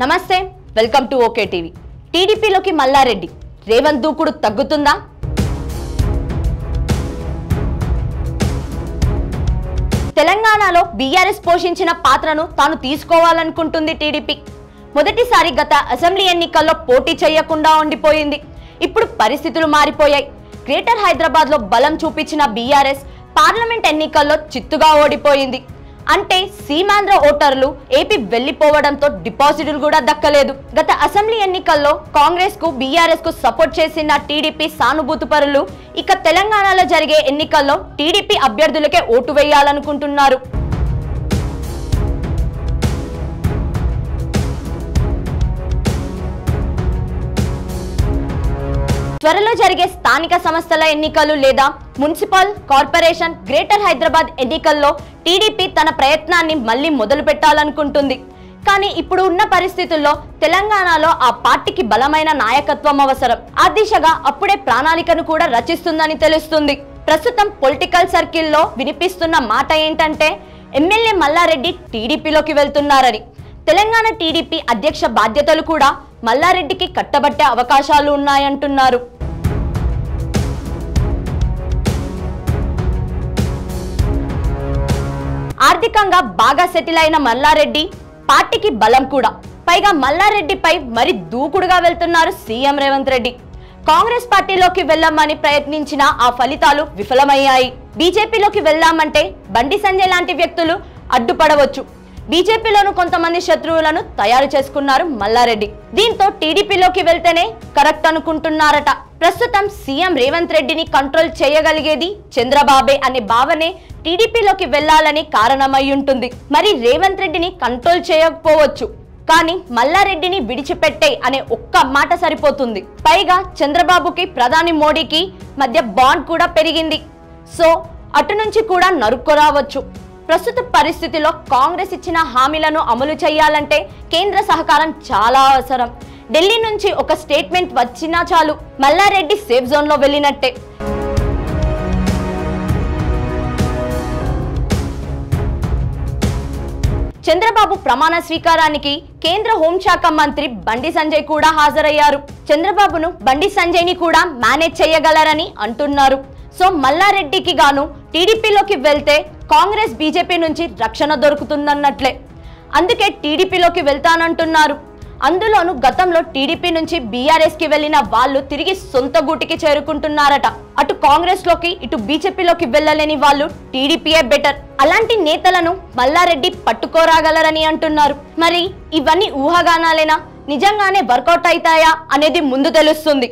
నమస్తే, welcome to okay TV. టీడీపీలోకి మల్లారెడ్డి, రేవంత్ దూకుడు తగ్గుతుందా? తెలంగాణలో బీఆర్ఎస్ పోషించిన పాత్రను తాను తీసుకోవాలనుకుంటుంది టీడీపీ. మొదటిసారి గత అసెంబ్లీ ఎన్నికల్లో పోటీ చేయకుండా ఉండిపోయింది. ఇప్పుడు పరిస్థితులు మారిపోయాయి. గ్రేటర్ హైదరాబాద్ లో బలం చూపించిన బీఆర్ఎస్ పార్లమెంట్ ఎన్నికల్లో చిత్తుగా ఓడిపోయింది. అంటే సీమాంధ్ర ఓటర్లు ఏపీ వెళ్లిపోవడంతో డిపాజిట్లు కూడా దక్కలేదు. గత అసెంబ్లీ ఎన్నికల్లో కాంగ్రెస్ కు బీఆర్ఎస్ కు సపోర్ట్ చేసిన టీడీపీ సానుభూతి పరులు ఇక తెలంగాణలో జరిగే ఎన్నికల్లో టీడీపీ అభ్యర్థులకే ఓటు వేయాలనుకుంటున్నారు. త్వరలో జరిగే స్థానిక సంస్థల ఎన్నికలు లేదా మున్సిపల్, కార్పొరేషన్, గ్రేటర్ హైదరాబాద్ ఎన్నికల్లో టీడీపీ తన ప్రయత్నాన్ని మళ్లీ మొదలు పెట్టాలనుకుంటుంది. కానీ ఇప్పుడు ఉన్న పరిస్థితుల్లో తెలంగాణలో ఆ పార్టీకి బలమైన నాయకత్వం అవసరం. ఆ దిశగా అప్పుడే ప్రణాళికను కూడా రచిస్తుందని తెలుస్తుంది. ప్రస్తుతం పొలిటికల్ సర్కిల్లో వినిపిస్తున్న మాట ఏంటంటే ఎమ్మెల్యే మల్లారెడ్డి టీడీపీలోకి వెళ్తున్నారని. తెలంగాణ టీడీపీ అధ్యక్ష బాధ్యతలు కూడా మల్లారెడ్డికి కట్టబట్టే అవకాశాలు ఉన్నాయంటున్నారు. ఆర్థికంగా బాగా సెటిల్ అయిన మల్లారెడ్డి పార్టీకి బలం కూడా. పైగా మల్లారెడ్డిపై మరి దూకుడుగా వెళ్తున్నారు సీఎం రేవంత్ రెడ్డి. కాంగ్రెస్ పార్టీలోకి వెళ్లామని ప్రయత్నించిన ఆ ఫలితాలు విఫలమయ్యాయి. బీజేపీలోకి వెళ్లామంటే బండి సంజయ్ లాంటి వ్యక్తులు అడ్డుపడవచ్చు. బీజేపీలోను కొంతమంది శత్రువులను తయారు చేసుకున్నారు మల్లారెడ్డి. దీంతో టీడీపీలోకి వెళ్తేనే కరెక్ట్ అనుకుంటున్నారట. ప్రస్తుతం సీఎం రేవంత్ రెడ్డిని కంట్రోల్ చేయగలిగేది చంద్రబాబే అనే భావనే టీడీపీలోకి వెళ్లాలని కారణమై ఉంటుంది. మరి రేవంత్ రెడ్డిని కంట్రోల్ చేయకపోవచ్చు, కానీ మల్లారెడ్డిని విడిచిపెట్టే అనే ఒక్క మాట సరిపోతుంది. పైగా చంద్రబాబుకి ప్రధాని మోడీకి మధ్య బాండ్ కూడా పెరిగింది. సో అటు నుంచి కూడా నరుక్కురావచ్చు. ప్రస్తుత పరిస్థితిలో కాంగ్రెస్ ఇచ్చిన హామీలను అమలు చేయాలంటే కేంద్ర సహకారం చాలా అవసరం. ఢిల్లీ నుంచి ఒక స్టేట్మెంట్ వచ్చినా చాలు, మల్లారెడ్డి సేఫ్ జోన్ లో వెళ్ళినట్టే. చంద్రబాబు ప్రమాణ స్వీకారానికి కేంద్ర హోంశాఖ మంత్రి బండి సంజయ్ కూడా హాజరయ్యారు. చంద్రబాబును బండి సంజయ్ ని కూడా మేనేజ్ చేయగలరని అంటున్నారు. సో మల్లారెడ్డికి గాను టీడీపీలోకి వెళ్తే కాంగ్రెస్, బీజేపీ నుంచి రక్షణ దొరుకుతుందన్నట్లే. అందుకే టీడీపీలోకి వెళ్తానంటున్నారు. అందులోనూ గతంలో టీడీపీ నుంచి బీఆర్ఎస్ కి వెళ్లిన వాళ్ళు తిరిగి సొంత గూటికి చేరుకుంటున్నారట. అటు కాంగ్రెస్ లోకి, ఇటు బీజేపీలోకి వెళ్ళలేని వాళ్ళు టీడీపీయే బెటర్. అలాంటి నేతలను మల్లారెడ్డి పట్టుకోరాగలరని అంటున్నారు. మరి ఇవన్నీ ఊహాగానాలేనా, నిజంగానే వర్కౌట్ అవుతాయా అనేది ముందు తెలుస్తుంది.